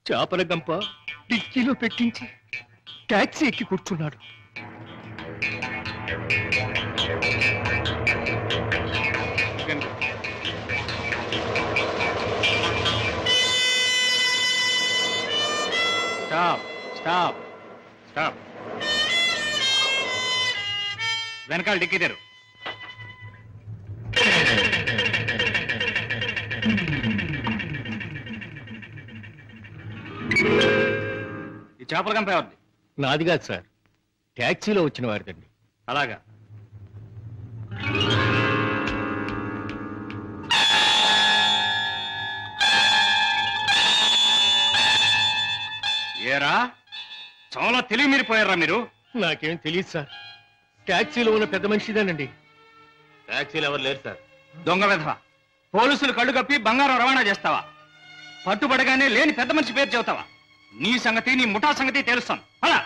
చేపల గంప డిక్కీలో పెట్టించి టాక్సీ ఎక్కి కూర్చున్నాడు. Stop stop stop. వెనకాల డిక్కీ తెరు. ఈ చేపల గంప ఎవరిది? నాది కాదు సార్, టాక్సీలో వచ్చిన వారిదండి. అలాగా. ఏరా చాలా తెలివి మీరిపోయారా మీరు? నాకేం తెలియదు సార్, టాక్సీలో ఉన్న పెద్ద మనిషిదేనండి. టాక్సీలో ఎవరు లేరు సార్. దొంగ వెధవ, పోలీసులు కళ్ళు కప్పి బంగారం రవాణా చేస్తావా? పట్టుబడగానే లేని పెద్ద మనిషి పేరు చెబుతావా? నీ సంగతి నీ ముఠా సంగతి తెలుస్తాను. అలా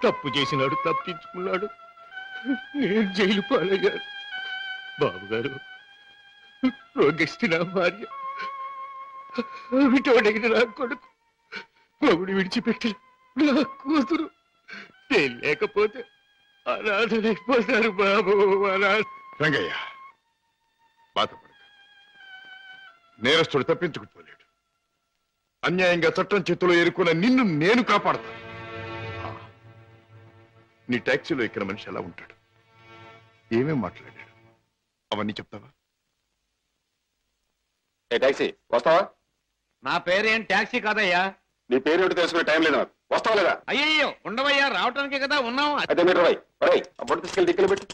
తప్పు చేసినాడు, తప్పించుకున్నాడు, నేను జైలు పాలయ్యాను. బాబుగారు, రోగిస్తే నా భార్య, విటోడైన నా కొడుకు, మొగుడు విడిచిపెట్టిన నా కూతురు, నేను లేకపోతే అనాథలైపోతారు బాబు. రంగయ్య, బాధపడక. నేరస్తుడు తప్పించుకుపోలేడు. అన్యాయంగా చట్టం చేతిలో ఎరుకున్న నిన్ను నేను కాపాడతాను. నీ టాక్సీలో ఎక్కిన మనిషి ఎలా ఉంటాడు, ఏమేం మాట్లాడాడు, అవన్నీ చెప్తావా? ఏ టాక్సీ వస్తావా? నా పేరేం టాక్సీ కాదయ్యా. నీ పేరు ఏంటో తెలుసుకునే టైం లేదు నాకు. వస్తావా లేదా? అయ్యయ్యో ఉండవయ్యా, రావటానికే కదా ఉన్నాం. అయితే మీరు ఆ బొట్టు తీసుకెళ్ళి దిక్కులు పెట్టు.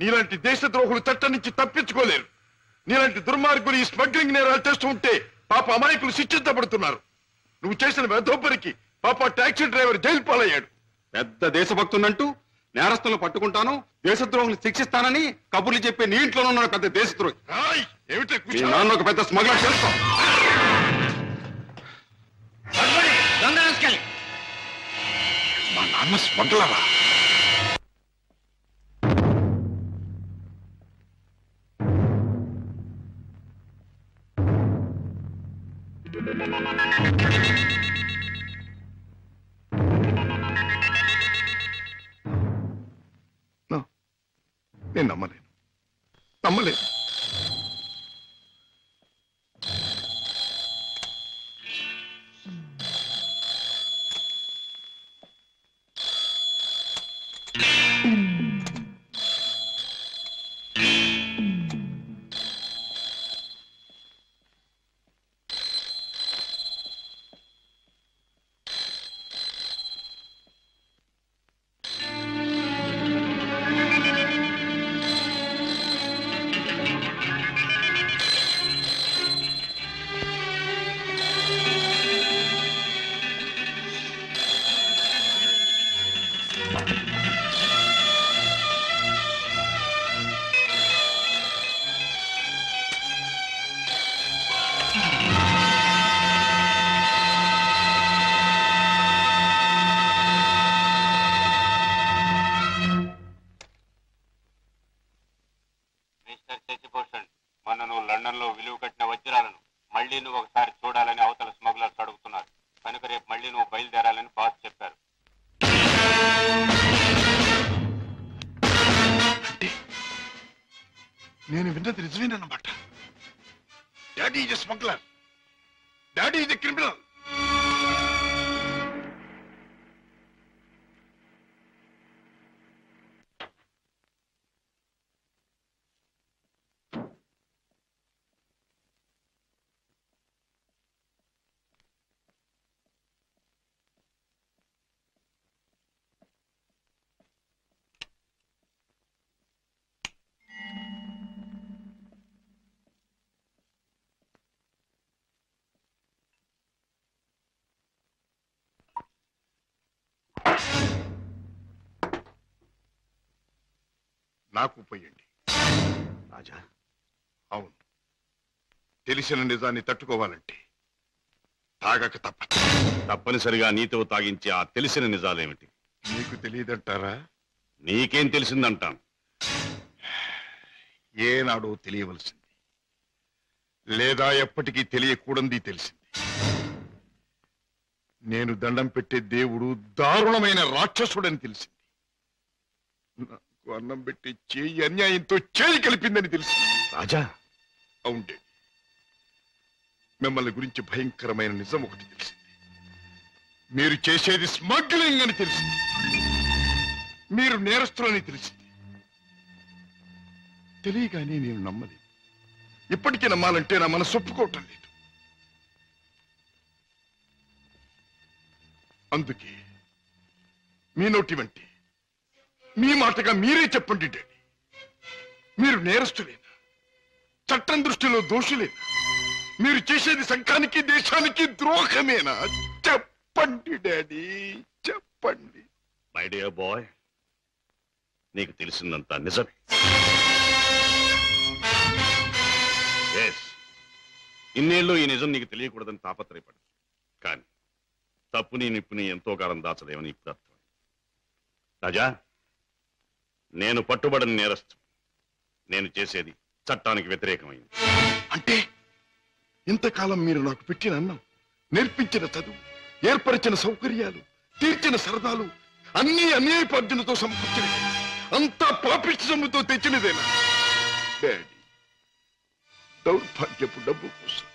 నీలాంటి దేశద్రోహులు చట్టం నుంచి తప్పించుకోలేరు. నీలాంటి దుర్మార్గులు ఈ స్మగ్లింగ్ నేరాలు చేస్తూ ఉంటే పాప అమాయకులు శిక్షించబడుతున్నారు. నువ్వు చేసిన వెధోపరికి పాప టాక్సీ డ్రైవర్ జైలు పాలయ్యాడు. పెద్ద దేశభక్తునంటూ నేరస్తులను పట్టుకుంటాను, దేశద్రోహులు శిక్షిస్తానని కబుర్లు చెప్పే నీ ఇంట్లోనే ఉన్నాడు పెద్ద దేశద్రోహి. మీ నాన్న ఒక పెద్ద స్మగ్లర్ చేస్తాం. మా నాన్న స్మగ్లరా? నేను నమ్మలేను. నేను విన్నది నిజమేనన్నమాట. Daddy is a smuggler. Daddy is a criminal. నాకు పోయండి రాజా. అవును, తెలిసిన నిజాన్ని తట్టుకోవాలంటే తాగక తప్పదు. తప్పనిసరిగా నీతో తాగించే ఆ తెలిసిన నిజాలేమిటి? నీకు తెలియదంటారా? నీకేం తెలిసిందంటాను. ఏనాడో తెలియవలసింది, లేదా ఎప్పటికీ తెలియకూడదు తెలిసింది. నేను దండం పెట్టే దేవుడు దారుణమైన రాక్షసుడని తెలిసింది. అన్నం పెట్టి చేయి అన్యాయంతో చేయి కలిపిందని తెలిసి. రాజా, అవుండే మిమ్మల్ని గురించి భయంకరమైన నిజం ఒకటి తెలిసింది. మీరు చేసేది స్మగ్లింగ్ అని తెలిసింది. మీరు నేరస్తులని తెలిసింది. తెలియగానే నేను నమ్మలేదు. ఇప్పటికీ నమ్మాలంటే నా మనసు ఒప్పుకోవటం లేదు. అందుకే మీ నోటి వంటి మీ మాటగా మీరే చెప్పండి డాడీ, మీరు నేరస్తులేనా? చట్టం దృష్టిలో దోషులేనా? మీరు చేసేది సంఘానికి దేశానికి ద్రోహమేనా? చెప్పండి డాడీ, చెప్పండి. మై డియర్ బాయ్, నీకు తెలిసిందంతా నిజమే. ఇన్నేళ్ళు ఈ నిజం నీకు తెలియకూడదని తాపత్రయపడు. కానీ తప్పుని నిప్పుని ఎంతో కాలం దాచలేమని ఇప్పుడు అర్థం. రాజా, నేను పట్టుబడిన నేరస్తు. నేను చేసేది చట్టానికి వ్యతిరేకమైంది. అంటే ఇంతకాలం మీరు నాకు పెట్టిన అన్నం, నేర్పించిన చదువు, ఏర్పరిచిన సౌకర్యాలు, తీర్చిన సరదాలు అన్నీ అన్యాయపార్జనతో సమకూర్చినవి, అంతా పాపిష్టి సొమ్ముతో తెచ్చినదేనా? డాడీ, దౌర్భాగ్యపు డబ్బు కోసం,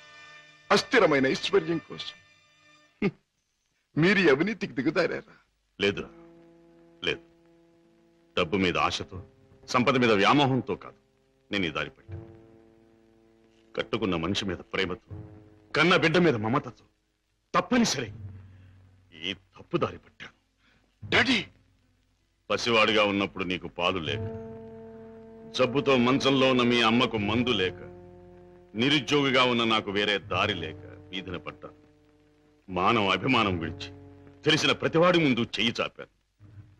అస్థిరమైన ఐశ్వర్యం కోసం మీరు అవినీతికి దిగుదారా? లేదురా, లేదు. డబ్బు మీద ఆశతో, సంపద మీద వ్యామోహంతో కాదు నేను ఈ దారి పట్టాను. కట్టుకున్న మనిషి మీద ప్రేమతో, కన్న బిడ్డ మీద మమతతో తప్పనిసరి ఈ తప్పు దారి పట్టాను. డాడీ, పసివాడిగా ఉన్నప్పుడు నీకు పాలు లేక, జబ్బుతో మంచంలో ఉన్న మీ అమ్మకు మందు లేక, నిరుద్యోగిగా ఉన్న నాకు వేరే దారి లేక వీధిన పడ్డాను. మానవ అభిమానం విడిచి తెలిసిన ప్రతివాడి ముందు చెయ్యి చాపాను.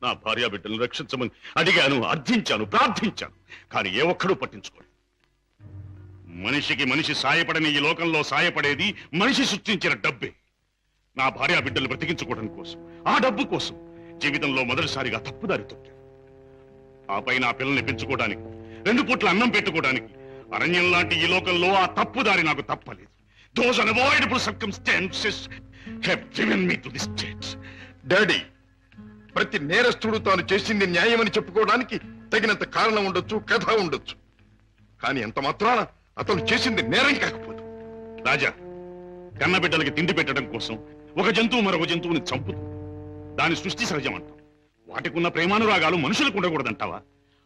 నా భార్య బిడ్డలను రక్షించమని అడిగాను, అర్థించాను, ప్రార్థించాను. కానీ ఏ ఒక్కడూ పట్టించుకోలేదు. మనిషికి మనిషి సాయపడని ఈ లోకంలో సాయపడేది మనిషి సృష్టించిన డబ్బే. నా భార్య బిడ్డలు బ్రతికించుకోవడం కోసం, ఆ డబ్బు కోసం జీవితంలో మొదటిసారిగా తప్పుదారి తొక్కాను. ఆ పైన ఆ పిల్లల్ని పెంచుకోవడానికి, 2 పూట్ల అన్నం పెట్టుకోవడానికి అరణ్యం లాంటి ఈ లోకంలో ఆ తప్పుదారి నాకు తప్పలేదు. Those unavoidable circumstances have driven me to this state. Daddy, ప్రతి నేరస్తుడు తాను చేసింది న్యాయమని చెప్పుకోవడానికి తగినంత కారణం ఉండొచ్చు, కథ ఉండొచ్చు. కానీ ఎంత మాత్రాన అతను చేసింది నేరం కాకపోదు. రాజా, కన్న బిడ్డలకి తిండి పెట్టడం కోసం ఒక జంతువు మరొక జంతువుని చంపుతుంది. దాని సృష్టి సహజం అంటాం. వాటికున్న ప్రేమానురాగాలు మనుషులకు ఉండకూడదంటావా?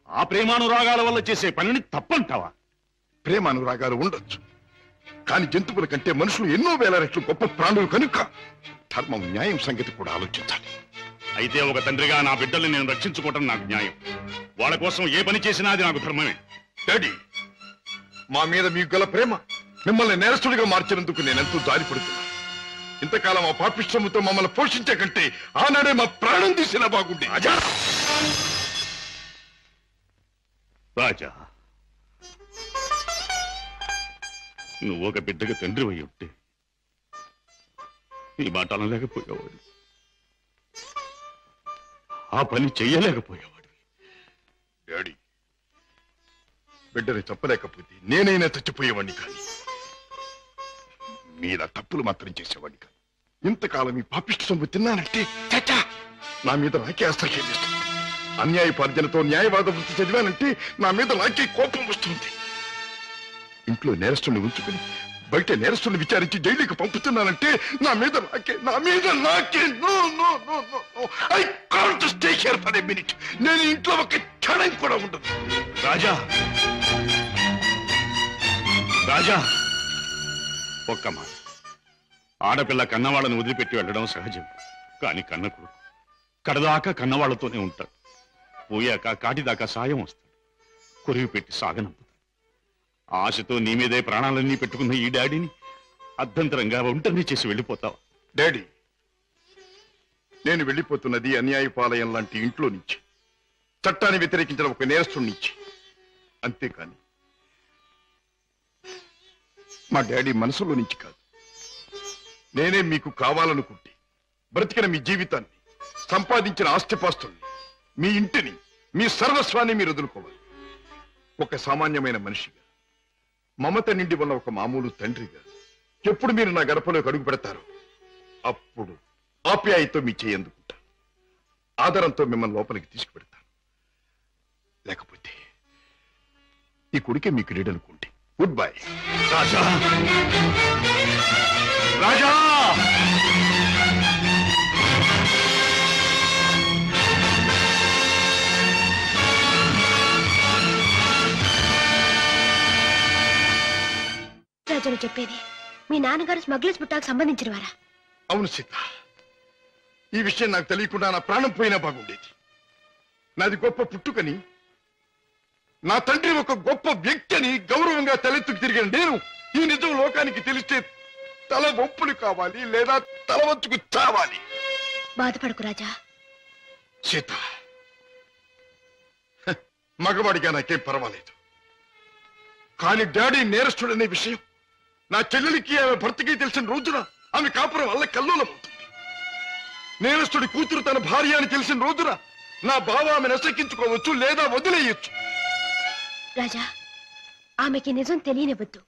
ఆ ప్రేమానురాగాల వల్ల చేసే పనిని తప్పంటావా? ప్రేమానురాగాలు ఉండొచ్చు, కానీ జంతువుల కంటే మనుషులు ఎన్నో వేల రెట్లు గొప్ప ప్రాణులు కనుక ధర్మం, న్యాయం సంగతి కూడా ఆలోచించాలి. అయితే ఒక తండ్రిగా నా బిడ్డల్ని నేను రక్షించుకోవటం నాకు న్యాయం. వాళ్ళ కోసం ఏ పని చేసినా అది నాకు ధర్మమే. డాడీ, మా మీద మీకు గల ప్రేమ మిమ్మల్ని నేరస్తుడిగా మార్చినందుకు నేనెంతో జాలిపడుతున్నా. ఇంతకాలం ఆ పాపిష్టముతో మమ్మల్ని పోషించే కంటే ఆనాడే మా ప్రాణం తీసినా బాగుండే. రాజా, నువ్వు ఒక బిడ్డగా తండ్రి అయి ఉంటే ఈ మాట అనలేకపోయేవాడు, ఆ పని చెయ్యలేకపోయేవాడు. డాడీ, బిడ్డని చెప్పలేకపోతే నేనైనా చచ్చిపోయేవాడిని, కానీ మీరా తప్పులు మాత్రం చేసేవాడిని కాదు. ఇంతకాలం ఈ పాపిష్టి సొమ్ము తిన్నానంటే చచ్చా నా మీద నాకే అసహ్యం వేస్తుంది. అన్యాయపార్జనతో న్యాయవాద వృత్తి చదివానంటే నా మీద నాకే కోపం వస్తుంది. ఇంట్లో నేరస్తుని ఉంచుకుని బయట నేరస్తుని విచారించి జైలుకి పంపుతున్నానంటే నా మీద నాకే no no no no no I can't stay here for a minute. నేను ఇంట్లో ఒక క్షణం కూడా ఉండదు. రాజా, రాజా, ఒక్క మాట. ఆడపిల్ల కన్నవాళ్ళని వదిలిపెట్టి వెళ్ళడం సహజం. కానీ కన్నకుడు కడదాకా కన్నవాళ్లతోనే ఉంటాడు. పోయాక కాటిదాకా సాయం వస్తాడు. కొరివి పెట్టి సాగనంపుతాడు. ఆశతో నీ మీదే ప్రాణాలన్నీ పెట్టుకున్న ఈ డాడీని అర్ధంతరంగా ఒంటరిని చేసి వెళ్ళిపోతావా? డాడీ, నేను వెళ్ళిపోతున్నది అన్యాయపాలయం లాంటి ఇంట్లో నుంచి, చట్టాన్ని వ్యతిరేకించిన ఒక నేరస్తుడి నుంచి. అంతేకాని మా డాడీ మనసులో నుంచి కాదు. నేనే మీకు కావాలనుకుంటే బ్రతికిన మీ జీవితాన్ని, సంపాదించిన ఆస్తిపాస్తుల్ని, మీ ఇంటిని, మీ సర్వస్వాన్ని మీరు వదులుకోవాలి. ఒక సామాన్యమైన మనిషిగా, మమత నిండి ఉన్న ఒక మామూలు తండ్రిగా ఎప్పుడు మీరు నా గడపలోకి అడుగు పెడతారో అప్పుడు ఆప్యాయతో మీ చేయి అందుకుంటా, ఆదరంతో మిమ్మల్ని లోపలికి తీసుకుపెడతాను. లేకపోతే ఈ కొడుకే మీకు లీడనుకోండి. Good bye. రాజా, రాజా, రాజును చెప్పేది మీ నాన్నగారు స్మగ్లర్స్ బుట్టాకు సంబంధించిన వారా? అవును సీత, ఈ విషయం నాకు తెలియకుండా నా ప్రాణం పోయినా బాగుండేది. నాది గొప్ప పుట్టుకని, నా తండ్రి ఒక గొప్ప వ్యక్తి అని గౌరవంగా తలెత్తుకు తిరిగిన నేను ఈ నిజం లోకానికి తెలిస్తే తల వంపులు కావాలి, లేదా తల వంచుకు చావాలి. బాధపడకు రాజా. సీత, మగవాడిగా నాకేం పర్వాలేదు. కానీ డాడీ నేరస్తుడనే విషయం నా చెల్లెలికి, ఆమె భర్తకి తెలిసిన రోజున ఆమె కాపురం వల్ల కల్లోలమవుతుంది. నేరస్తుడి కూతురు తన భార్య అని తెలిసిన రోజున నా బావ ఆమె నశకించుకోవచ్చు, లేదా వదిలేయచ్చు. రాజా, ఆమెకి నిజం తెలియనివ్వద్దు.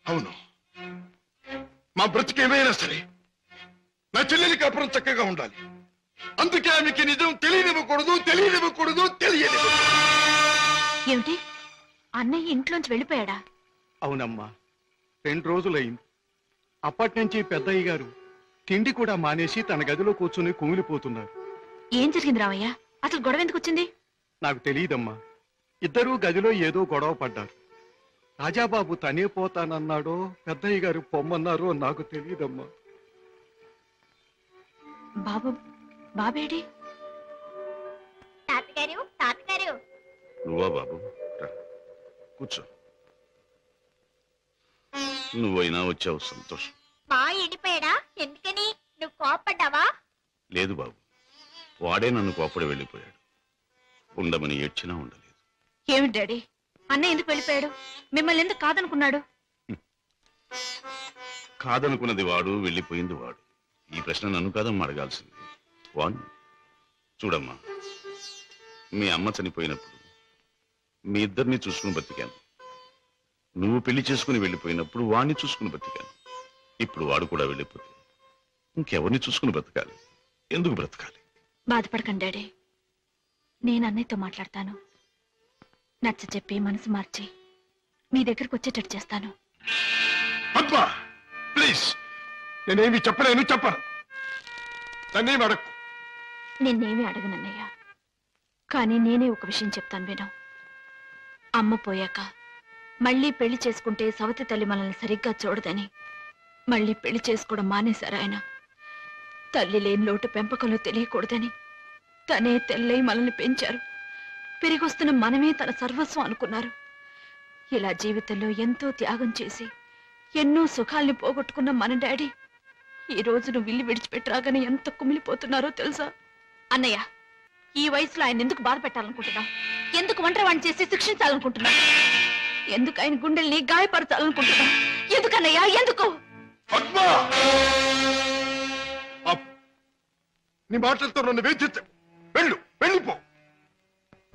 అవును, మా బ్రతికేమైనా సరే నా చెల్లెలి కాపురం చక్కగా ఉండాలి. అందుకే ఆమెకి నిజం తెలియనివ్వకూడదు. ఏమిటి, అన్నయ్య ఇంట్లోంచి వెళ్ళిపోయాడా? అవునమ్మా, 2 రోజులైంది. అప్పటి నుంచి పెద్దయ్య గారు తిండి కూడా మానేసి తన గదిలో కూర్చుని కుమిలిపోతున్నారు. ఏం జరిగింది రావయ్య? అసలు గొడవ ఎందుకు వచ్చింది? నాకు తెలియదమ్మా. ఇద్దరూ గదిలో ఏదో గొడవ పడ్డారు. రాజాబాబు తనే పోతానన్నాడో పెద్దయ్య గారు పొమ్మన్నారో నాకు తెలియదమ్మా. బాబు, బాబేడి? తాతగారు నువ్వా బాబు? రా, కూర్చో. నువ్వైనా వచ్చావు, సంతోషం. మా ఎండిపోయాడా? ఎందుకని? నువ్వు కోపడ్డావా? లేదు బాబు, వాడే నన్ను కోపడి వెళ్ళిపోయాడు. ఉండమని ఏడ్చినా ఉండలేదు. ఏమిటి డాడీ, అన్నయ్య ఎందుకు వెళ్ళిపోయాడు? మిమ్మల్ని ఎందుకు కాదనుకున్నాడు? కాదనుకున్నది వాడు, వెళ్ళిపోయింది వాడు. ఈ ప్రశ్న నన్ను కాదమ్మా అడగాల్సింది, వాణ్ణి. చూడమ్మా, మీ అమ్మ చనిపోయినప్పుడు మీ ఇద్దరిని చూసుకుని బతికాను. నువ్వు పెళ్లి చేసుకుని వెళ్ళిపోయినప్పుడు వాణ్ణి చూసుకుని బతికాను. ఇప్పుడు వాడు కూడా వెళ్ళిపోతే ఇంకెవరిని చూసుకుని బ్రతకాలి? ఎందుకు బ్రతకాలి? బాధపడకండి డాడీ, నేను అన్నయ్యతో మాట్లాడతాను. నచ్చ చెప్పి మనసు మార్చి మీ దగ్గరకు వచ్చేటట్టు చేస్తాను. పద్మ, ప్లీజ్, నేనేమి చెప్పలేను, చెప్పను. నన్నేమి అడక్కు. నిన్నేమీ అడగనన్నయ్య, కానీ నేనే ఒక విషయం చెప్తాను విను. అమ్మ పోయాక మళ్ళీ పెళ్లి చేసుకుంటే సవతి తల్లి మనల్ని సరిగ్గా చూడదని మళ్ళీ పెళ్లి చేసుకోవడం మానేశారు ఆయన. తల్లి లేని లోటు పెంపకంలో తెలియకూడదని తనే తెల్లై మనల్ని పెంచారు. పెరిగొస్తున్న మనమే తన సర్వస్వం అనుకున్నారు. ఇలా జీవితంలో ఎంతో త్యాగం చేసి ఎన్నో సుఖాల్ని పోగొట్టుకున్న మన డాడీ ఈ రోజు నువ్వు ఇల్లు విడిచిపెట్టరాగానే ఎంత కుమిలిపోతున్నారో తెలుసా? అన్నయ్య, ఈ వయసులో ఆయన ఎందుకు బాధ పెట్టాలనుకుంటున్నావు? ఎందుకు ఒంటరి వాడిని చేసి శిక్షించాలనుకుంటున్నావు? ఎందుకు ఆయన గుండెల్ని గాయపరచాలనుకుంటున్నావు? ఎందుకన్నయ్యా, ఎందుకు? పద్మ, నీ మాటలతో నన్ను వేధించకు. వెళ్ళిపో.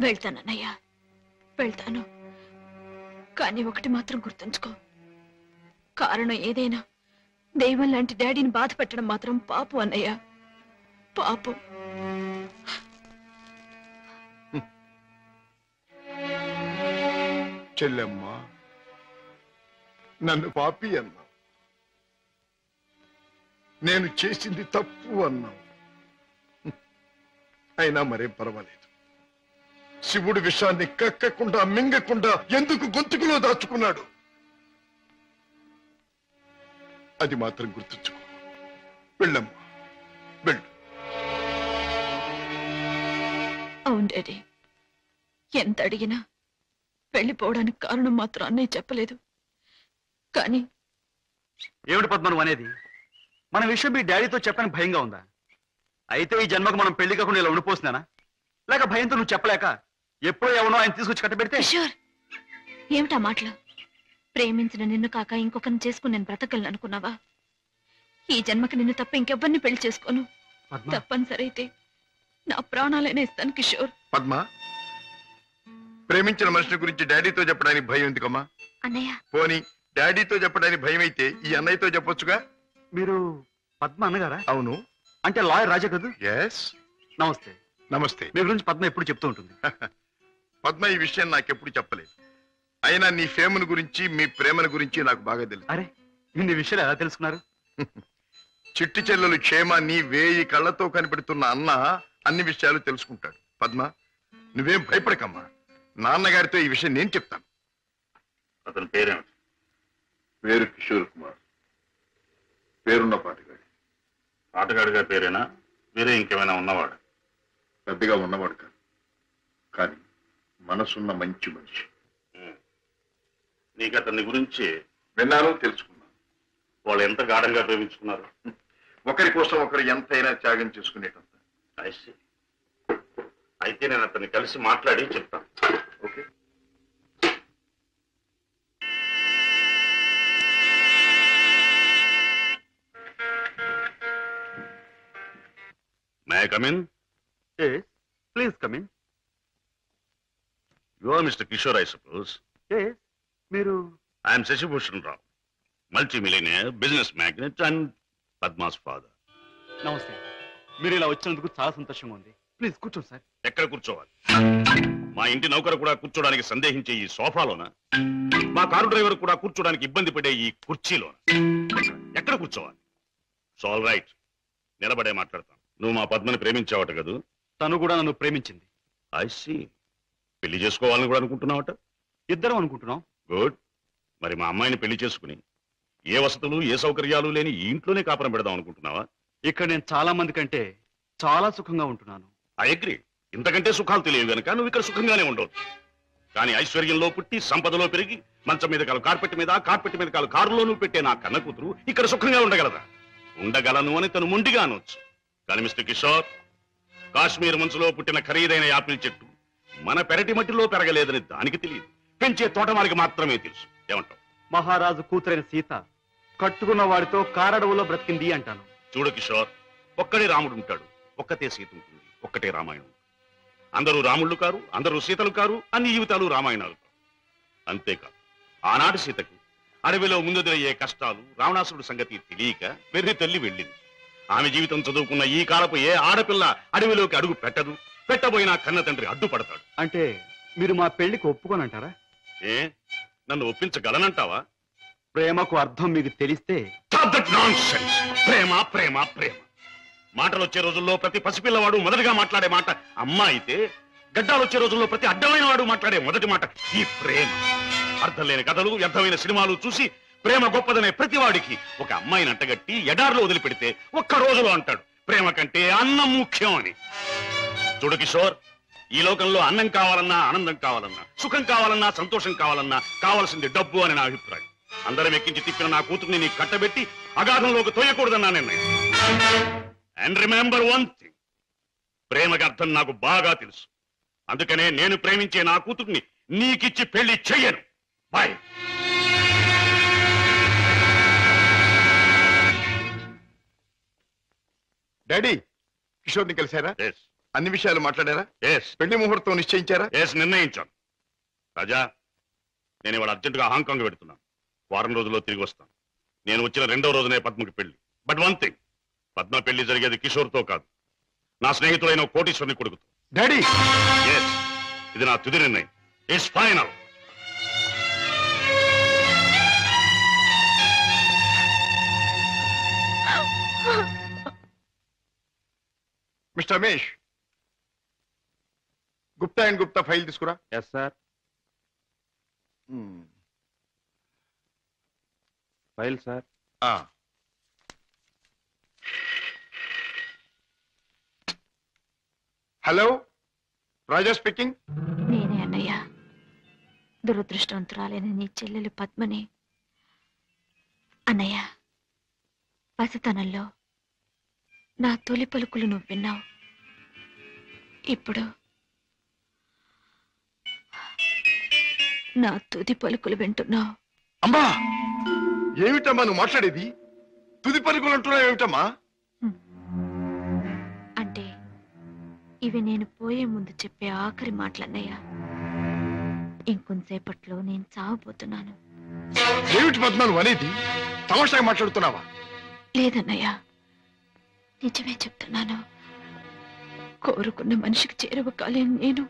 వెళ్తానన్నయ్యా, వెళ్తాను. కానీ ఒకటి మాత్రం గుర్తుంచుకో, కారణం ఏదైనా దైవం లాంటి డాడీని బాధ పెట్టడం మాత్రం పాపం అన్నయ్య, పాపం. చెల్లెమ్మ, నన్ను పాపి అన్నావు, నేను చేసింది తప్పు అన్నావు. అయినా మరేం పర్వాలేదు. శివుడు విషాన్ని కక్కకుండా మింగకుండా ఎందుకు గొంతుకులో దాచుకున్నాడు? అది మాత్రం గుర్తుంచుకో. వెళ్ళమ్మా, వెళ్ళు. అవును డాడీ, ఎంత అడిగినా వెళ్ళిపోవడానికి కారణం మాత్రం అన్నయ్య చెప్పలేదు. కానీ ఏమిటి పద్మ నువ్వు అనేది? మన విషయం మీ డాడీతో చెప్పని భయంగా ఉందా? అయితే ఈ జన్మకు మనం పెళ్లి కాకుండా ఇలా ఉండిపోతున్నానా? లేక భయంతో నువ్వు చెప్పలేక ఎప్పుడో ఎవనో ఆయన తీసుకొచ్చి కట్టబెడితే? కిషోర్, ఏమిటా మాటలు? ప్రేమించిన నిన్ను కాక ఇంకొకరిని చేసుకుని నేను బ్రతకలను అనుకున్నావా? ఈ జన్మకి నిన్ను తప్ప ఇంకెవ్వరిని పెళ్లి చేసుకోను. తప్పనిసరి అయితే నా ప్రాణాలైనా ఇస్తాను కిషోర్. పద్మ, ప్రేమించిన మనిషి గురించి డాడీతో చెప్పడానికి భయం ఎందుకమ్మా? అన్నయ్య, పోనీ డాడీతో చెప్పడానికి భయం అయితే ఈ అన్నయ్యతో చెప్పొచ్చుగా. మీరు పద్మ అన్నగారా? అవును. అంటే లాయర్ రాజా కదా? ఎస్. నమస్తే. నమస్తే. మీ గురించి పద్మ ఎప్పుడు చెప్తూ ఉంటుంది. పద్మ ఈ విషయం నాకెప్పుడు చెప్పలేదు. అయినా నీ ఫేమను గురించి, మీ ప్రేమను గురించి నాకు బాగా తెలుసు. అరే, ఇన్ని విషయాలు ఎలా తెలుసుకున్నారు? చిట్టి చెల్లెలు క్షేమాన్ని 1000 కళ్ళతో కనిపెడుతున్న అన్న అన్ని విషయాలు తెలుసుకుంటాడు. పద్మ, నువ్వేం భయపడకమ్మా. నాన్నగారితో ఈ విషయం నేను చెప్తాను. అతని పేరేమిటి? పేరు కిషోర్ కుమార్. పేరున్న పాటగాడి. ఆటగాడిగా పేరేనా? వేరే ఇంకేమైనా ఉన్నవాడు? పెద్దగా ఉన్నవాడు కాదు, కానీ మనసున్న మంచి మనిషి. నీకు అతని గురించి విన్నాను, తెలుసుకున్నాను. వాళ్ళు ఎంత గాఢంగా ప్రేమించుకున్నారు? ఒకరి కోసం ఒకరు ఎంతైనా త్యాగం చేసుకునేటంత. అయితే నేను అతన్ని కలిసి మాట్లాడి చెప్తాను. Okay. May I come in? Please come in. You are mister Kishore, I suppose. మీరు? I'm Shashibhushan Rao, multi millionaire, business magnate and Padma's father. నమస్తే. మీరు ఇలా వచ్చినందుకు చాలా సంతోషంగా ఉంది. ప్లీజ్ కూర్చోండి సార్. ఎక్కడ కూర్చోవాలి? మా ఇంటి నౌకరు కూడా కూర్చోడానికి సందేహించే ఈ సోఫాలోనా? మా కారు డ్రైవర్ కూడా కూర్చోడానికి ఇబ్బంది పడే ఈ కుర్చీలోనా? ఎక్కడ కూర్చోవాలి? ఆల్ రైట్, నిలబడే మాట్లాడతాను. నువ్వు మా పద్మని ప్రేమించావట కదూ? తను కూడా నన్ను ప్రేమించింది. I see. పెళ్లి చేసుకోవాలని కూడా అనుకుంటున్నావట? ఇద్దరం అనుకుంటున్నాం. గుడ్. మరి మా అమ్మాయిని పెళ్లి చేసుకుని ఏ వసతులు ఏ సౌకర్యాలు లేని ఈ ఇంట్లోనే కాపురం పెడదాం అనుకుంటున్నావా? ఇక్కడ నేను చాలా మంది కంటే చాలా సుఖంగా ఉంటున్నాను. I agree. ఇంతకంటే సుఖాలు తెలియవు గనక నువ్వు ఇక్కడ సుఖంగానే ఉండవచ్చు. కానీ ఐశ్వర్యంలో పుట్టి సంపదలో పెరిగి మంచం మీద కాలు కార్పెట్ మీద, కార్పెట్ మీద కాలు కారులోనూ పెట్టే నా కన్న కూతురు ఇక్కడ సుఖంగా ఉండగలదా? ఉండగలను అని తను ముండిగా అనొచ్చు. కానీ మిస్టర్ కిషోర్, కాశ్మీర్ మంచులో పుట్టిన ఖరీదైన యాపిల్ చెట్టు మన పెరటి మట్టిలో పెరగలేదని దానికి తెలియదు, పెంచే తోటమాలికి మాత్రమే తెలుసు. ఏమంటావు? మహారాజు కూతురైన సీత కట్టుకున్న వాడితో కారడవులో బ్రతికింది అంటాను. చూడు కిషోర్, ఒక్కడే రాముడు ఉంటాడు, ఒక్కతే సీత ఉంటుంది, ఒక్కటే రామాయణం. అందరూ రాముళ్ళు కారు, అందరూ సీతలు కారు, అన్ని జీవితాలు రామాయణాలు కారు. అంతేకాదు, ఆనాటి సీతకు అడవిలో ముందుదయ్యే కష్టాలు, రావణాసురుడి సంగతి తెలియక వెర్రి తల్లి వెళ్ళింది. ఆమె జీవితం చదువుకున్న ఈ కాలపు ఏ ఆడపిల్ల అడవిలోకి అడుగు పెట్టదు, పెట్టబోయినా కన్న తండ్రి అడ్డుపడతాడు. అంటే మీరు మా పెళ్లికి ఒప్పుకోనంటారా? ఏ, నన్ను ఒప్పించగలనంటావా? ప్రేమకు అర్థం మీకు తెలిస్తే. ప్రేమ ప్రేమ ప్రేమ మాటలు వచ్చే రోజుల్లో ప్రతి పసిపిల్లవాడు మొదటిగా మాట్లాడే మాట అమ్మ అయితే, గడ్డాలు వచ్చే రోజుల్లో ప్రతి అడ్డమైన వాడు మాట్లాడే మొదటి మాట ఈ ప్రేమ. అర్థం లేని కథలు, వ్యర్థమైన సినిమాలు చూసి ప్రేమ గొప్పదనే ప్రతివాడికి ఒక అమ్మాయిని అంటగట్టి ఎడారిలో వదిలిపెడితే ఒక్క రోజులో అంటాడు ప్రేమ కంటే అన్నం ముఖ్యం అని. చూడు కిషోర్, ఈ లోకంలో అన్నం కావాలన్నా, ఆనందం కావాలన్నా, సుఖం కావాలన్నా, సంతోషం కావాలన్నా కావాల్సింది డబ్బు అని నా అభిప్రాయం. అందరం ఎక్కించి తిప్పిన నా కూతుర్ని నీకు కట్టబెట్టి అగాధంలోకి తోయకూడదన్నా నిర్ణయం. అండ్ రిమెంబర్ వన్ థింగ్, ప్రేమకి అర్థం నాకు బాగా తెలుసు. అందుకనే నేను ప్రేమించే నా కూతుర్ని నీకిచ్చి పెళ్లి చెయ్యను. బాయ్. డాడీ, కిషోర్ని కలిశారా? ఎస్ అన్ని విషయాలు మాట్లాడారా? ఎస్ పెళ్లి ముహూర్తం నిశ్చయించారా? ఎస్, నిర్ణయించాను. రాజా, నేను ఇవాళ అర్జెంటుగా హాంకాంగ్ పెడుతున్నాను. వారం రోజుల్లో తిరిగి వస్తాను. నేను వచ్చిన 2వ రోజునే పద్మకి పెళ్లి. బట్ వన్ థింగ్, పద్మ పెళ్లి జరిగేది కిషోర్తో కాదు, నా స్నేహితుడైన కోటీశ్వరుని కొడుకుతో. డాడీ, ఎస్, ఇది నా తుది నిర్ణయం. It's final. Mister Ramesh, Gupta and Gupta file తీసుకురా. Yes sir. File sir. Hello, Raja speaking. నేనే అన్నయ్య. దురదృష్టవంతురాలైన నీ చెల్లెలు పద్మని. అన్నయ్య, పసితనంలో నా తొలి పలుకులు నువ్వు విన్నావు. ఇప్పుడు నా తుది పలుకులు వింటున్నావు. అమ్మా, ఏమిటమ్మా నువ్వు మాట్లాడేది? తుది పలుకులు అంటున్నావు ఏమిటమ్మా? అంటే ఇవి నేను పోయే ముందు చెప్పే ఆఖరి మాటలన్నయ్య. ఇంకొంతసేపట్లో నేను చావబోతున్నాను. ఏమిటి పద్మ నువ్వు అనేది? తమాషాగా మాట్లాడుతున్నావా? లేదన్నయ్య, నిజమే చెప్తున్నాను. కోరుకున్న మనిషికి చేరువ కాలేను నేను.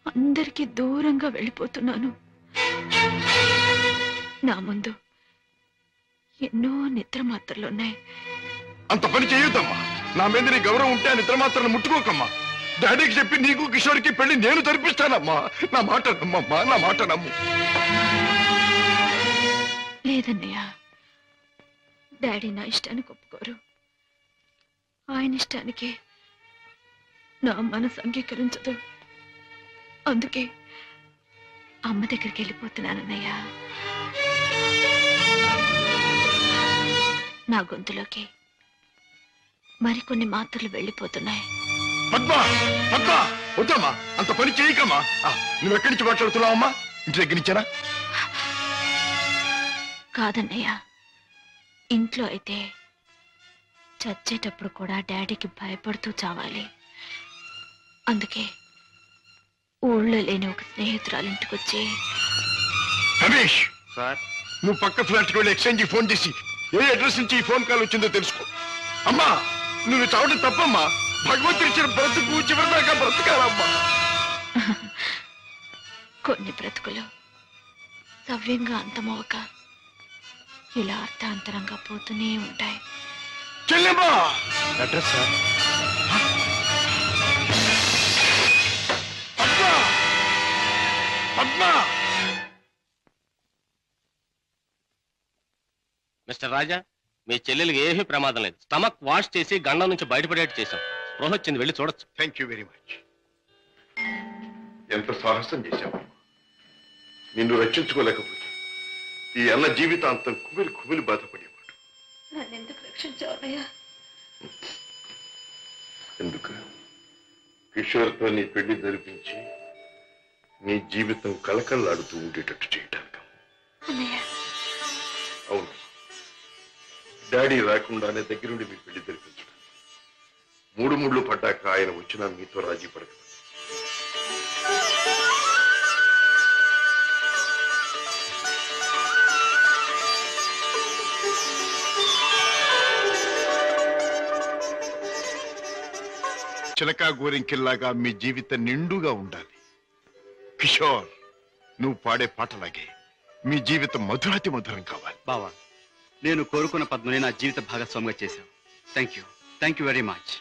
అందరికీ దూరంగా వెళ్ళిపోతున్నాను. నా ముందు ఎన్నో నిద్ర మాత్రలున్నాయి. అంత పని చేయొద్దమ్మా. నా మీద నీ గౌరవం ఉంటే ఆ నిద్ర మాత్రం ముట్టుకోకమ్మా. డాడీకి చెప్పి నీకు కిషోర్కి పెళ్లి నేను జరిపిస్తానమ్మా. నా మాట నమ్మమ్మా, నా మాట నమ్ము. లేదన్నయ్య, డాడీ నా ఇష్టానికి ఒప్పుకోరు. ఆయన ఇష్టానికి నా మనసు అంగీకరించదు. అందుకే అమ్మ దగ్గరికి వెళ్ళిపోతున్నానన్నయ్య. నా గొంతులోకి మరికొన్ని మాత్రలు వెళ్ళిపోతున్నాయి. పద్మ, పద్మ, వద్దమ్మా, అంత పని చేయకమ్మా. నువ్వు ఎక్కడి నుంచి మాట్లాడుతున్నావమ్మా? ఇంటి దగ్గర నుంచేనా? కాదన్నయ్య, ఇంట్లో అయితే చచ్చేటప్పుడు కూడా డాడీకి భయపడుతూ చావాలి. అందుకే ఊళ్ళో లేని ఒక స్నేహితురాలు ఇంటికి వచ్చి. రమేష్ సార్, నువ్వు పక్క ఫ్లాట్కి వెళ్ళి ఎక్స్చేంజ్ ఫోన్ చేసి ఏ అడ్రస్ నుంచి ఈ ఫోన్ కాల్ వచ్చిందో తెలుసుకో. అమ్మా, నువ్వు చావడం తప్పమ్మా. భగవంతుడి ఇచ్చిన బ్రతుకు చివరిదాకా బ్రతకాలమ్మా. కొన్ని బ్రతుకులు సవ్యంగా అంతమవక ఇలా అర్థాంతరంగా పోతూనే ఉంటాయి. చెల్లెమ్మా, address sir. Padma, Padma. Mister Raja, మీ చెల్లెలికి ఏమీ ప్రమాదం లేదు. స్టమక్ వాష్ చేసి గండం నుంచి బయటపడేట్టు చేశాం. స్పృహ వచ్చింది, వెళ్ళి చూడొచ్చు. Thank you very much. ఎంత సాహసం చేశావు. నిన్ను రక్షించుకోలేకపోతే ఈ అన్న జీవితాంతం కుమిలి కుమిలి బాధపడేవాడు. నన్నెందుకు రక్షించావయ్యా? ఎందుకు కిషోర్తో నీ పెళ్లి జరిపించి నీ జీవితం కలకల్లాడుతూ ఉండేటట్టు చేయటానికి. అవును, డాడీ రాకుండానే దగ్గరుండి మీ పెళ్లి జరిపించడం. మూడు ముళ్ళు పడ్డాక ఆయన వచ్చినా మీతో రాజీ పడదు. చిలకా గోరింకిల్లాగా మీ జీవితం నిండుగా ఉండాలి. కిషోర్, నువ్వు పాడే పాటలాగే మీ జీవితం మధురాతి మధురం కావాలి. బావా, నేను కోరుకున్న పద్మని నా జీవిత భాగస్వామిగా చేశావు. Thank you very much.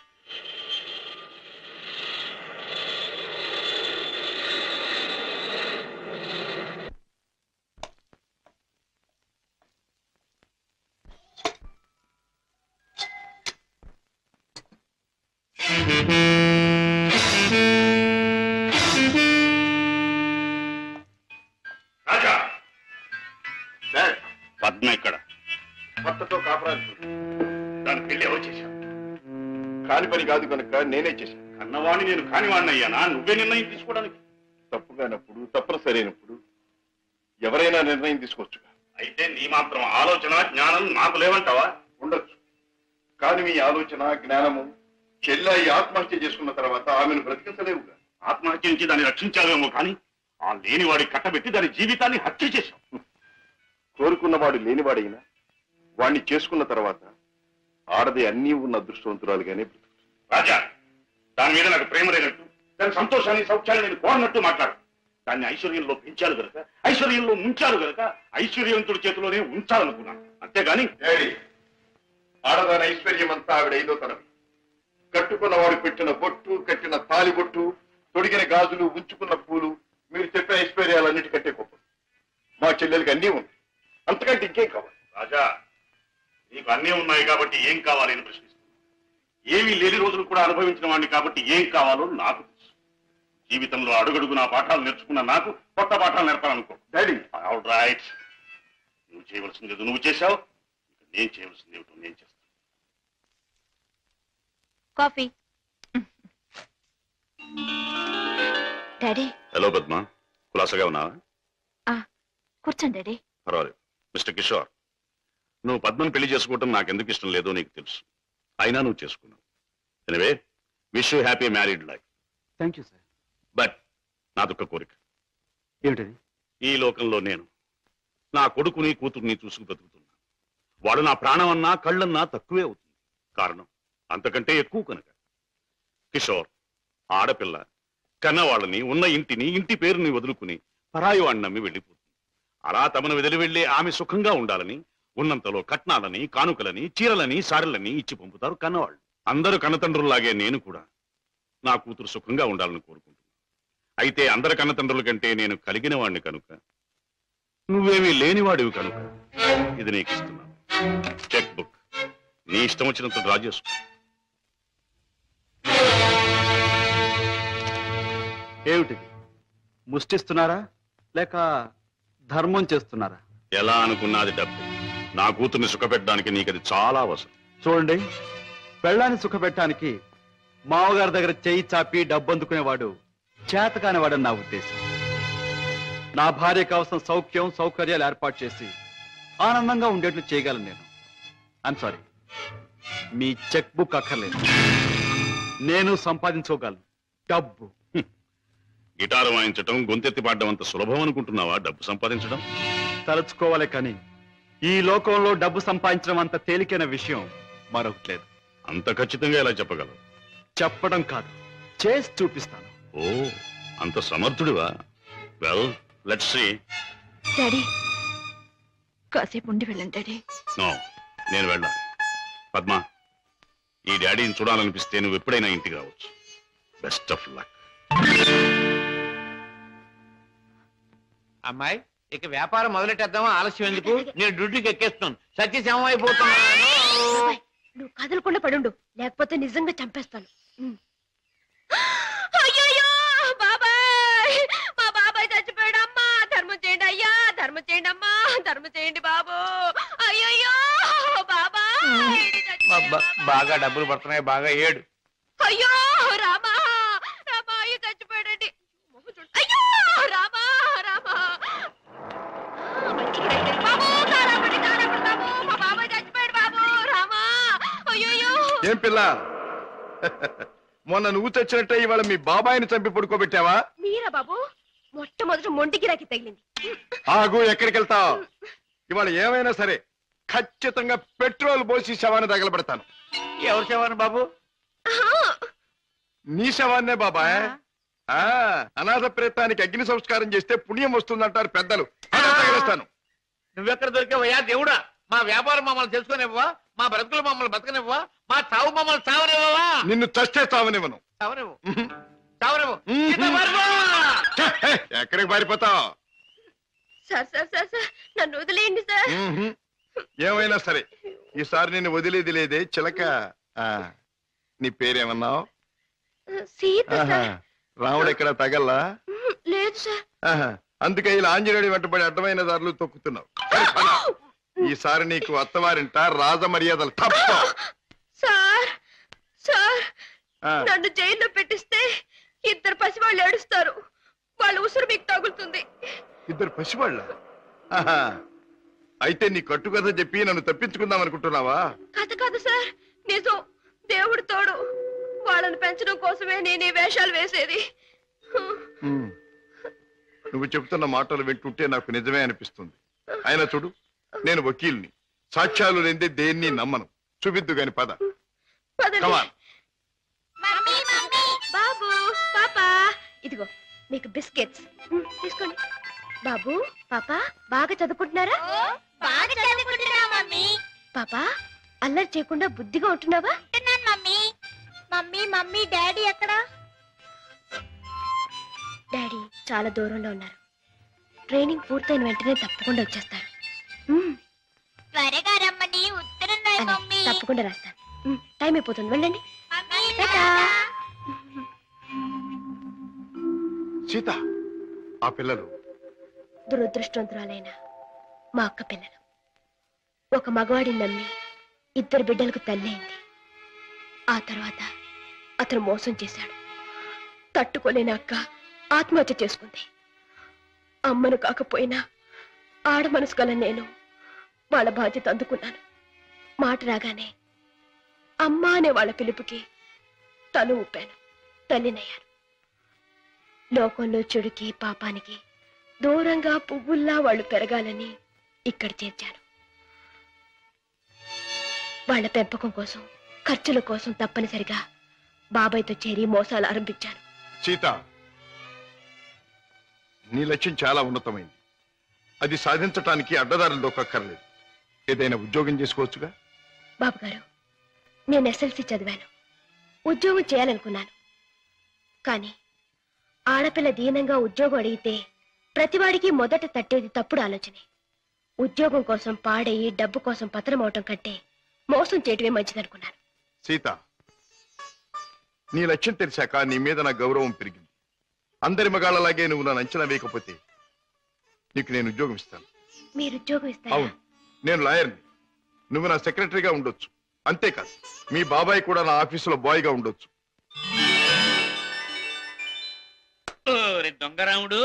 Padma ఇక్కడ భర్తతో కాపురాలు దాని పెళ్లి ఎవరు చేశావు? కాని పని కాదు కనుక నేనే చేశాను. కన్నవాణ్ణి నేను కానివాణ్ణి అయ్యానా? నువ్వే నిర్ణయం తీసుకోవడానికి. తప్పుగానప్పుడు తప్పనిసరైనప్పుడు ఎవరైనా నిర్ణయం తీసుకోవచ్చుగా. అయితే నీ మాత్రం ఆలోచన జ్ఞానం నాకు లేవంటావా? ఉండొచ్చు, కానీ మీ ఆలోచన జ్ఞానము చెల్లాయి ఆత్మహత్య చేసుకున్న తర్వాత ఆమెను బ్రతికించలేవుగా. ఆత్మహత్య నుంచి దాన్ని రక్షించావేమో కానీ ఆ లేనివాడి కట్టబెట్టి దాని జీవితాన్ని హత్య చేశావు. కోరుకున్నవాడు లేనివాడైనా వాణ్ణి చేసుకున్న తర్వాత ఆడది అన్నీ ఉన్న అదృష్టవంతురాలుగానే బ్రతుకుతుంది. రాజా, దాని మీద నాకు ప్రేమ లేనట్టు, దాని సంతోషాన్ని సౌఖ్యాన్ని నేను కోరనట్టు మాట్లాడు. దాన్ని ఐశ్వర్యంలో పెంచాలి గనక, ఐశ్వర్యంలో ముంచాలి గనక ఐశ్వర్యవంతుడి చేతిలోనే ఉంచాలనుకున్నాను. అంతేగాని ఆడదాని ఐశ్వర్యం అంతా ఆవిడైదో తనవి. కట్టుకున్నవాడు పెట్టిన బొట్టు, కట్టిన తాలి బొట్టు, తొడిగిన గాజులు, ఉంచుకున్న పూలు, మీరు చెప్పిన ఐశ్వర్యాలన్నిటికంటే గొప్ప. మా చెల్లెలకి అన్నీ ఉంది, అంతకంటే ఇంకేం కావాలి? రాజా, నీకు అన్నీ ఉన్నాయి కాబట్టి ఏం కావాలి అని ప్రశ్నిస్తున్నాను. ఏమీ లేని రోజులు కూడా అనుభవించిన వాడిని కాబట్టి ఏం కావాలో నాకు తెలుసు. జీవితంలో అడుగడుగు నా పాఠాలు నేర్చుకున్న నాకు కొత్త పాఠాలు నేర్పాలనుకో. డాడీ, ఆల్ రైట్, నువ్వు చేయవలసింది ఏదో నువ్వు చేశావు, నేను చేయవలసింది ఏమిటో నేను చేస్తాను. కాఫీ. డాడీ. హలో పద్మ, కులాసగా ఉన్నావా? కూర్చోండి డాడీ. పర్వాలేదు. మిస్టర్ కిషోర్, నువ్వు పద్మను పెళ్లి చేసుకోవటం నాకెందుకు ఇష్టం లేదో నీకు తెలుసు. అయినా నువ్వు చేసుకున్నావు. Anyway, wish you happy married life. Thank you sir. But నాదొక్క కోరిక. ఏమిటది? ఈ లోకంలో నేను నా కొడుకుని కూతుర్ని చూసుకు బ్రతుకుతున్నా. వాడు నా ప్రాణం అన్నా కళ్ళన్నా తక్కువే అవుతుంది. కారణం అంతకంటే ఎక్కువ కనుక. కిషోర్, ఆడపిల్ల కన్నవాళ్ళని, ఉన్న ఇంటిని, ఇంటి పేరుని వదులుకుని పరాయి వాడిని నమ్మి వెళ్ళిపోతుంది. అలా తమను వదిలి వెళ్ళి ఆమె సుఖంగా ఉండాలని ఉన్నంతలో కట్నాలని, కానుకలని, చీరలని, సారెలని ఇచ్చి పంపుతారు కన్నవాళ్ళు. అందరూ కన్నతండ్రుల్లాగే నేను కూడా నా కూతురు సుఖంగా ఉండాలని కోరుకుంటున్నాను. అయితే అందరి కన్నతండ్రుల కంటే నేను కలిగిన వాడిని కనుక, నువ్వేమీ లేనివాడివి కనుక ఇది నీకు ఇస్తున్నాను. చెక్ బుక్ నీ ఇష్టం వచ్చినంత డ్రా చేసుకో. ఏమిటిది? ముష్టిస్తున్నారా లేక ధర్మం చేస్తున్నారా? ఎలా అనుకున్నది డబ్బు. నా కూతుర్ని సుఖపెట్టడానికి నీకు అది చాలా అవసరం. చూడండి, పెళ్ళాన్ని సుఖపెట్టడానికి మామగారి దగ్గర చెయ్యి చాపి డబ్బు అందుకునేవాడు చేతకానివాడని నా ఉద్దేశం. నా భార్య కోసం సౌఖ్యం సౌకర్యాలు ఏర్పాటు చేసి ఆనందంగా ఉండేట్లు చేయగలను నేను. I'm sorry, me cheque book అక్కర్లేదు. నేను సంపాదించుకోగలను డబ్బు. గిటారు వాయించటం, గొంతెత్తి పాడడం అంత సులభం అనుకుంటున్నావా డబ్బు సంపాదించడం? తలుచుకోవాలి కానీ ఈ లోకంలో డబ్బు సంపాదించడం అంత తేలికైన విషయం మరొకటి లేదు. అంత ఖచ్చితంగా ఎలా చెప్పగలవు? చెప్పడం కాదు, చేసి చూపిస్తాను. ఓ, అంత సమర్థుడివా? Well, let's see. డాడీ, కాసేపు ఉండి వెళ్ళండి డాడీ. నో, నేను వెళ్ళాలి. పద్మ, ఈ డాడీని చూడాలనిపిస్తే నువ్వు ఎప్పుడైనా ఇంటికి రావచ్చు. Best of luck. అమ్మాయి, ఇక వ్యాపారం మొదలెట్టేద్దామా? ఆలస్యం ఎందుకు? నేను డ్యూటీకి ఎక్కేస్తున్నాను. సత్యశేమ అయిపోతున్నాను. నువ్వు కదలకుండా పడుండు, లేకపోతే నిజంగా చంపేస్తాను. అయ్యయ్యో బాబాయ్, మా బాబాయ్ చచ్చిపోయాడు. అమ్మా ధర్మం చేయండి అయ్యా, ధర్మం చేయండి అమ్మా, ధర్మం చేయండి బాబు. అయ్యయ్యో బాబాయ్, బాగా డబ్బులు పడుతున్నాయి, బాగా ఏడు. అయ్యో రామా రామా అయ్యో చచ్చిపోయాడండి అయ్యో రామా రామా బాబు కారాపడి బాబు మా బాబాయ్ చచ్చిపోయాడు బాబు రామా అయ్యో ఏం పిల్ల మొన్న నువ్వు తెచ్చినట్టే ఇవాళ మీ బాబాయిని చంపి పడుకోబెట్టావా? మీరా బాబు మొట్టమొదటి మొండి గిరాకి తగిలింది. ఆగు, ఎక్కడికి వెళ్తావు? ఇవాళ ఏమైనా సరే ఖచ్చితంగా పెట్రోల్ పోసి శవాన్ని తగలబెడతాను. ఎవరు శవాన్ని బాబు? నీ శవాన్నే బాబాయ్. అనాథ ప్రేతానికి అగ్ని సంస్కారం చేస్తే పుణ్యం వస్తుందంటారు పెద్దలు. తగలేస్తాను. నువ్వెక్కడ దొరికావయ్యా దేవుడా? మా వ్యాపారం మమ్మల్ని తెలుసుకునివ్వవా? మా బ్రతుకులు మమ్మల్ని బతకనివ్వవా? మా చావు మమ్మల్ని చావనివ్వవా? నిన్ను చస్తే చావనివ్వను. చావనివ్వు, చావనివ్వు. ఎక్కడికి పారిపోతావు? సార్ సార్ సార్ సార్ నన్ను వదిలేయండి సార్. ఏమైనా సరే ఈసారి నేను వదిలేది లేదే చిలక. నీ పేరేమన్నావు? సీత సార్. రాముడు ఎక్కడ తగల్లా? లేదు సార్. అందుకే ఇలా ఆంజనేయుడి వెంటబడి అడ్డమైన దారులు తొక్కుతున్నావు. ఈసారి నీకు అత్తవారింట రాజ మర్యాదలు తప్ప. సార్ సార్ నన్ను జైల్లో పెట్టిస్తే ఇద్దరు పసివాళ్ళు ఏడుస్తారు. వాళ్ళ ఉసురు మీకు తగులుతుంది. ఇద్దరు పసివాళ్ళ? అయితే నీ కట్టుకథ చెప్పి నన్ను తప్పించుకుందాం అనుకుంటున్నావా? కథ కాదు సార్, నిజం. దేవుడు తోడు. వాళ్ళని పెంచడం కోసమే నేను ఈ వేషాలు వేసేది. నువ్వు చెబుతున్న మాటలు వింటుంటే నాకు నిజమే అనిపిస్తుంది. అయినా చూడు, నేను వకీల్ని. సాక్ష్యాలు లేదే దేన్ని నమ్మను. చూపిద్దు గాని పద. బాబు పాపా ఇదిగో మీకు బిస్కెట్స్ తీసుకోండి. బాబు పాపా బాగా చదువుకుంటున్నారా? పాపా అల్లరి చేయకుండా బుద్ధిగా ఉంటున్నావా? మమ్మీ మమ్మీ డాడీ ఎక్కడా? డాడీ చాలా దూరంలో ఉన్నారు. ట్రైనింగ్ పూర్తయిన వెంటనే తప్పకుండా వచ్చేస్తారు. త్వరగా రమ్మని ఉత్తరం రాయి మమ్మీ. తప్పకుండా రాస్తాను. టైం అయిపోతుంది, వెళ్ళండి. సీత, ఆ పిల్లలు దురదృష్టవంతురాలైన మా అక్క పిల్లలు. ఒక మగవాడిని నమ్మి ఇద్దరు బిడ్డలకు తల్లయింది. ఆ తర్వాత అతను మోసం చేశాడు. తట్టుకోలేని అక్క ఆత్మహత్య చేసుకుంది. అమ్మను కాకపోయినా ఆడ మనసు గల నేను వాళ్ళ బాధ్యత అందుకున్నాను. మాట రాగానే అమ్మా అనే వాళ్ళ పిలుపుకి తల ఊపాను. తల్లినయ్యాను. లోకంలో చెడుకి పాపానికి దూరంగా పువ్వుల్లా వాళ్ళు పెరగాలని ఇక్కడ చేర్చాను. వాళ్ళ పెంపకం కోసం, ఖర్చుల కోసం తప్పనిసరిగా బాబాయ్తో చేరి మోసాలు ఆరంభించాను. సీత, నీ లక్ష్యం చాలా ఉన్నతమైంది. అది సాధించటానికి అడ్డదారులు దొక్కక్కర్లేదు. ఏదైనా ఉద్యోగం చేసుకోవచ్చుగా? బాబు గారు, నేను ఎస్ఎల్సి చదివాను. ఉద్యోగం చేయాలనుకున్నాను. కానీ ఆడపిల్ల దీనంగా ఉద్యోగం అడిగితే ప్రతివాడికి మొదట తట్టేది తప్పుడు ఆలోచనే. ఉద్యోగం కోసం పాడయి డబ్బు కోసం పతనం అవటం కంటే మోసం చేయటమే మంచిదనుకున్నాను. సీత, నీ లక్ష్యం తెలిసాక నీ మీద నా గౌరవం పెరిగింది. అందరి మగాళ్ళలాగే నువ్వు నన్ను అంచనా వేయకపోతే నీకు నేను ఉద్యోగం ఇస్తాను. మీరు ఉద్యోగం ఇస్తారా? అవును, నేను లాయర్ని. నువ్వు నా సెక్రటరీగా ఉండొచ్చు. అంతేకాదు, మీ బాబాయ్ కూడా నా ఆఫీసులో బాయ్గా ఉండొచ్చు. దొంగరాముడు,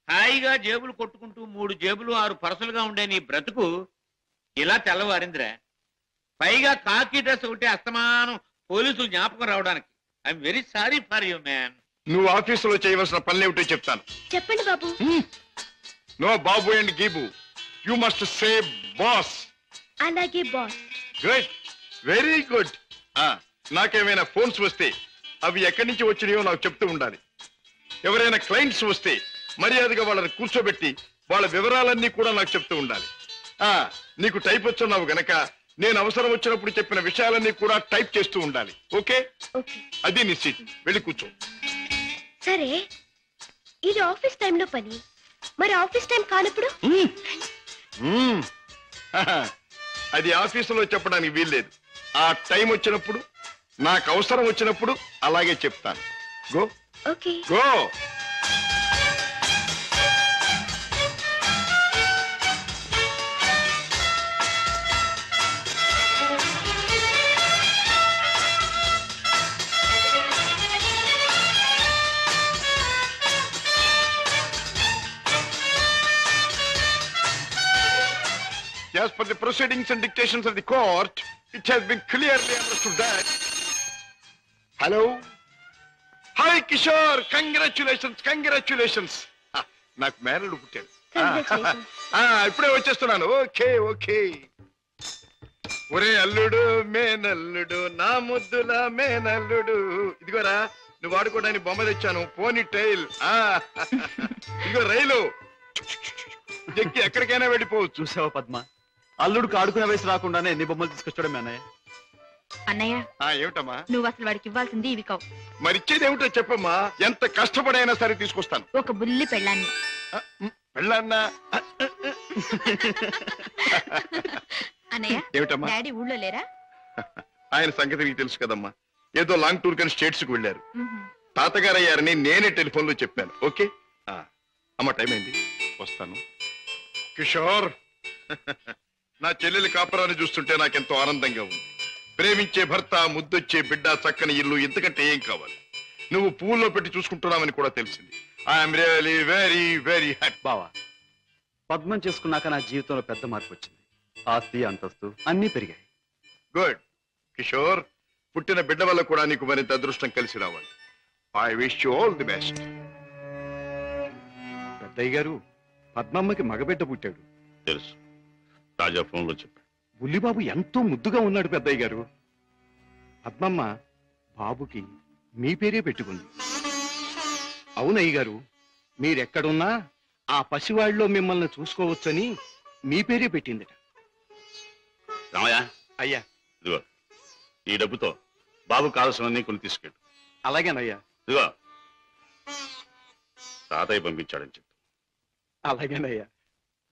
హాయిగా జేబులు కొట్టుకుంటూ 3 జేబులు 6 పరసలుగా ఉండే నీ బ్రతుకు ఇలా తెల్లవారిందిరా. పైగా కాకి డ్రెస్ ఒకటి అస్తమానం పోలీసులు జ్ఞాపకం రావడానికి. I'm very sorry for you man. నువ్వు ఆఫీసులో చేయవలసిన పనులేమిటో చెప్తాను. చెప్పండి బాబు. నో బాబు అండ్ గీబు. You must say boss. అలాగే బాస్. Good, very good. నాకేమైనా ఫోన్స్ వస్తే అవి ఎక్కడి నుంచి వచ్చినాయో నాకు చెప్తూ ఉండాలి. ఎవరైనా క్లయింట్స్ వస్తే మర్యాదగా వాళ్ళని కూర్చోబెట్టి వాళ్ళ వివరాలన్నీ కూడా నాకు చెప్తూ ఉండాలి. నీకు టైప్ వచ్చున్నావు గనక నేను అవసరం వచ్చినప్పుడు చెప్పిన విషయాలన్నీ కూడా టైప్ చేస్తూ ఉండాలి. ఓకే? అది నీ సీట్. వెళ్ళి కూర్చో. సరే, ఇది ఆఫీస్ టైంలో పని. మరి ఆఫీస్ టైం కానప్పుడు? అది ఆఫీసులో చెప్పడానికి వీల్లేదు. ఆ టైం వచ్చినప్పుడు, నాకు అవసరం వచ్చినప్పుడు అలాగే చెప్తాను. Go. Okay. Go. As per the proceedings and dictations of the court, it has been clearly understood that. Hello? Hi, Kishore! Congratulations! నాకు మేనల్లుడు పుట్టాడు. ఇప్పుడే వచ్చేస్తున్నాను. ఓకే. ఒరే అల్లుడు మేనల్లుడు, నా ముద్దుల మేనల్లుడు. ఇదిగోరా, నువ్వు ఆడుకోవడానికి బొమ్మ తెచ్చాను, పోనీ టైల్. ఇదిగో రైలు, ఎక్కి ఎక్కడికైనా వెళ్ళిపోవచ్చు. చూసావా పద్మ, అల్లుడికి ఆడుకునే వయసు రాకుండానే ఎన్ని బొమ్మలు తీసుకొచ్చాడు మీ అన్నయ్య. అన్నయ్య, ఏమిటమ్మా నువ్వు అసలు వాడికి ఇవ్వాల్సింది ఇవి కావు. మరి ఇచ్చేది ఏమిటో చెప్పమ్మా. ఎంత కష్టపడైనా సరే తీసుకొస్తాను. ఒక బుల్లి పెళ్ళాన్ని. పెళ్ళన్నా అన్నయ్య, ఏమిటమ్మా? డాడీ ఊళ్ళో లేరా? ఆయన సంగతి నీకు తెలుసు కదమ్మా. ఏదో లాంగ్ టూర్ కానీ స్టేట్స్ కు వెళ్ళారు. తాతగారు అయ్యారని నేనే టెలిఫోన్ లో చెప్పాను. ఓకే అమ్మ, టైం అయింది, వస్తాను. కిషోర్, నా చెల్లెలి కాపురాన్ని చూస్తుంటే నాకెంతో ఆనందంగా ఉంది. ప్రేమించే భర్త, ముద్దొచ్చే బిడ్డ, చక్కని ఇల్లు, ఇంతకంటే ఏం కావాలి? నువ్వు పువ్వుల్లో పెట్టి చూసుకుంటున్నావని కూడా తెలిసింది. I'm really very very happy. బావా, పద్మం చేసుకున్నాక నా జీవితంలో పెద్ద మార్పు వచ్చింది. ఆస్తి, అంతస్తు అన్నీ పెరిగాయి. గుడ్ కిషోర్, పుట్టిన బిడ్డ వల్ల కూడా నీకు మరింత అదృష్టం కలిసి రావాలి. I wish you all the best. పెద్దయ్య గారు, పద్మమ్మకి మగబిడ్డ పుట్టాడు. తెలుసు, తాజా ఫోన్లో చెప్పాడు. బుల్లిబాబు ఎంతో ముద్దుగా ఉన్నాడు పెద్దయ్య గారు. పద్మమ్మ బాబుకి మీ పేరే పెట్టుకుంది. అవునయ్య గారు, మీరెక్కడున్నా ఆ పసివాళ్ళలో మిమ్మల్ని చూసుకోవచ్చని మీ పేరే పెట్టిందిట. రామయ్య, అయ్యా. ఇదిగో ఈ డబ్బుతో బాబు కావాల్సినవన్నీ కొని తీసుకెళ్ళు. అలాగేనయ్యా. ఇదిగో తాతయ్య పంపించాడని చెప్పు. అలాగేనయ్యా.